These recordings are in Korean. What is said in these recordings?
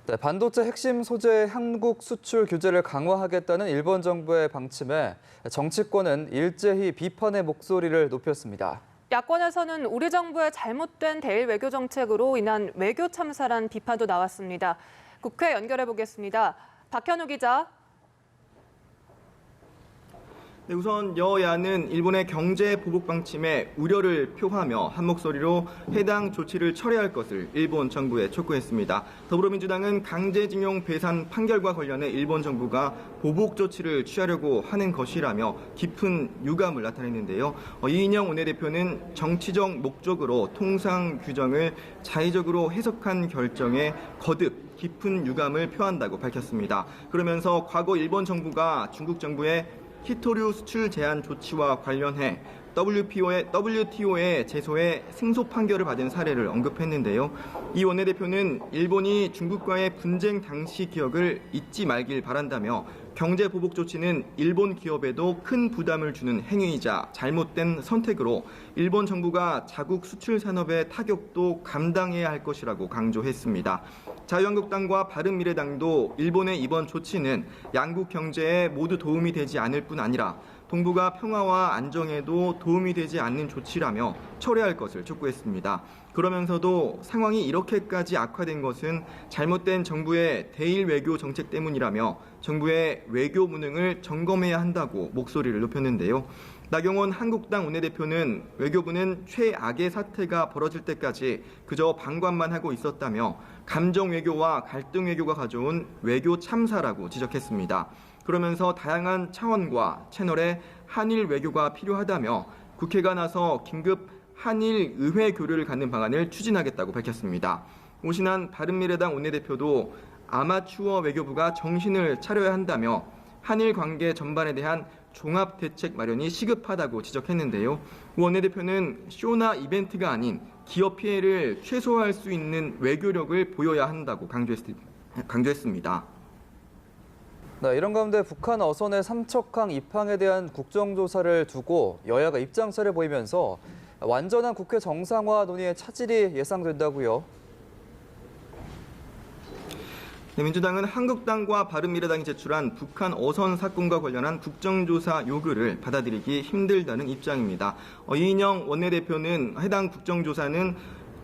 네, 반도체 핵심 소재 한국 수출 규제를 강화하겠다는 일본 정부의 방침에 정치권은 일제히 비판의 목소리를 높였습니다. 야권에서는 우리 정부의 잘못된 대일 외교 정책으로 인한 외교 참사란 비판도 나왔습니다. 국회 연결해 보겠습니다. 박현우 기자. 네, 우선 여야는 일본의 경제 보복 방침에 우려를 표하며 한 목소리로 해당 조치를 철회할 것을 일본 정부에 촉구했습니다. 더불어민주당은 강제징용 배상 판결과 관련해 일본 정부가 보복 조치를 취하려고 하는 것이라며 깊은 유감을 나타냈는데요. 이인영 원내대표는 정치적 목적으로 통상 규정을 자의적으로 해석한 결정에 거듭 깊은 유감을 표한다고 밝혔습니다. 그러면서 과거 일본 정부가 중국 정부의 히토류 수출 제한 조치와 관련해 WTO의 제소에 승소 판결을 받은 사례를 언급했는데요. 이 원내대표는 일본이 중국과의 분쟁 당시 기억을 잊지 말길 바란다며 경제 보복 조치는 일본 기업에도 큰 부담을 주는 행위이자 잘못된 선택으로 일본 정부가 자국 수출 산업의 타격도 감당해야 할 것이라고 강조했습니다. 자유한국당과 바른미래당도 일본의 이번 조치는 양국 경제에 모두 도움이 되지 않을 뿐 아니라 동북아 평화와 안정에도 도움이 되지 않는 조치라며 철회할 것을 촉구했습니다. 그러면서도 상황이 이렇게까지 악화된 것은 잘못된 정부의 대일 외교 정책 때문이라며 정부의 외교 무능을 점검해야 한다고 목소리를 높였는데요. 나경원 한국당 원내대표는 외교부는 최악의 사태가 벌어질 때까지 그저 방관만 하고 있었다며 감정 외교와 갈등 외교가 가져온 외교 참사라고 지적했습니다. 그러면서 다양한 차원과 채널의 한일 외교가 필요하다며 국회가 나서 긴급 한일 의회 교류를 갖는 방안을 추진하겠다고 밝혔습니다. 오신환 바른미래당 원내대표도 아마추어 외교부가 정신을 차려야 한다며 한일 관계 전반에 대한 종합 대책 마련이 시급하다고 지적했는데요. 원내대표는 쇼나 이벤트가 아닌 기업 피해를 최소화할 수 있는 외교력을 보여야 한다고 강조했습니다. 네, 이런 가운데 북한 어선의 삼척항 입항에 대한 국정조사를 두고 여야가 입장차를 보이면서 완전한 국회 정상화 논의의 차질이 예상된다고요. 네, 민주당은 한국당과 바른미래당이 제출한 북한 어선 사건과 관련한 국정조사 요구를 받아들이기 힘들다는 입장입니다. 이인영 원내대표는 해당 국정조사는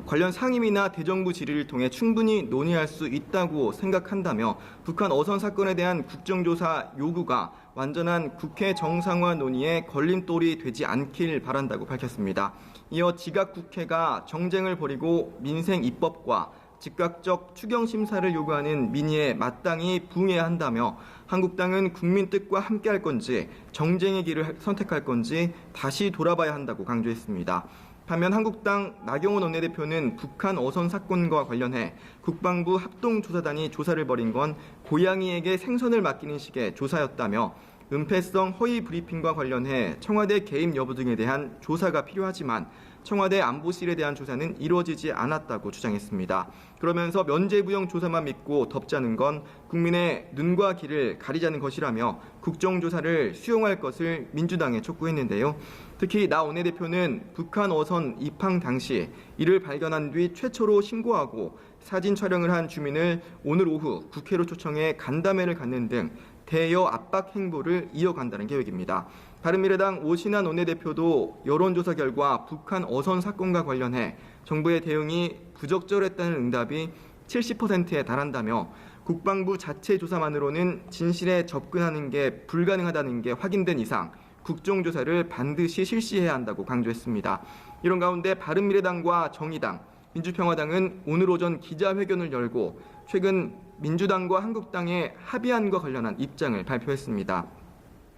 관련 상임위나 대정부 질의를 통해 충분히 논의할 수 있다고 생각한다며 북한 어선 사건에 대한 국정조사 요구가 완전한 국회 정상화 논의에 걸림돌이 되지 않길 바란다고 밝혔습니다. 이어 지각국회가 정쟁을 벌이고 민생 입법과 즉각적 추경 심사를 요구하는 민의에 마땅히 부응해야 한다며 한국당은 국민 뜻과 함께할 건지 정쟁의 길을 선택할 건지 다시 돌아봐야 한다고 강조했습니다. 반면 한국당 나경원 원내대표는 북한 어선 사건과 관련해 국방부 합동조사단이 조사를 벌인 건 고양이에게 생선을 맡기는 식의 조사였다며 은폐성 허위 브리핑과 관련해 청와대 개입 여부 등에 대한 조사가 필요하지만 청와대 안보실에 대한 조사는 이루어지지 않았다고 주장했습니다. 그러면서 면죄부형 조사만 믿고 덮자는 건 국민의 눈과 귀를 가리자는 것이라며 국정조사를 수용할 것을 민주당에 촉구했는데요. 특히 나 원내대표는 북한 어선 입항 당시 이를 발견한 뒤 최초로 신고하고 사진 촬영을 한 주민을 오늘 오후 국회로 초청해 간담회를 갖는 등 대여 압박 행보를 이어간다는 계획입니다. 바른미래당 오신환 원내대표도 여론조사 결과 북한 어선 사건과 관련해 정부의 대응이 부적절했다는 응답이 70%에 달한다며 국방부 자체 조사만으로는 진실에 접근하는 게 불가능하다는 게 확인된 이상 국정조사를 반드시 실시해야 한다고 강조했습니다. 이런 가운데 바른미래당과 정의당, 민주평화당은 오늘 오전 기자회견을 열고 최근 민주당과 한국당의 합의안과 관련한 입장을 발표했습니다.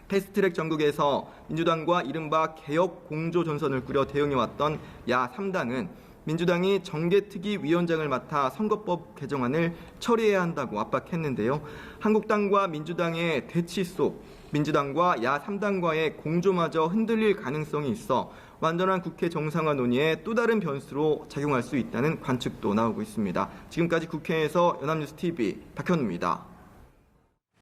패스트트랙 전국에서 민주당과 이른바 개혁 공조 전선을 꾸려 대응해왔던 야 3당은 민주당이 정개특위위원장을 맡아 선거법 개정안을 처리해야 한다고 압박했는데요. 한국당과 민주당의 대치 속 민주당과 야 3당과의 공조마저 흔들릴 가능성이 있어 완전한 국회 정상화 논의에 또 다른 변수로 작용할 수 있다는 관측도 나오고 있습니다. 지금까지 국회에서 연합뉴스TV 박현우입니다.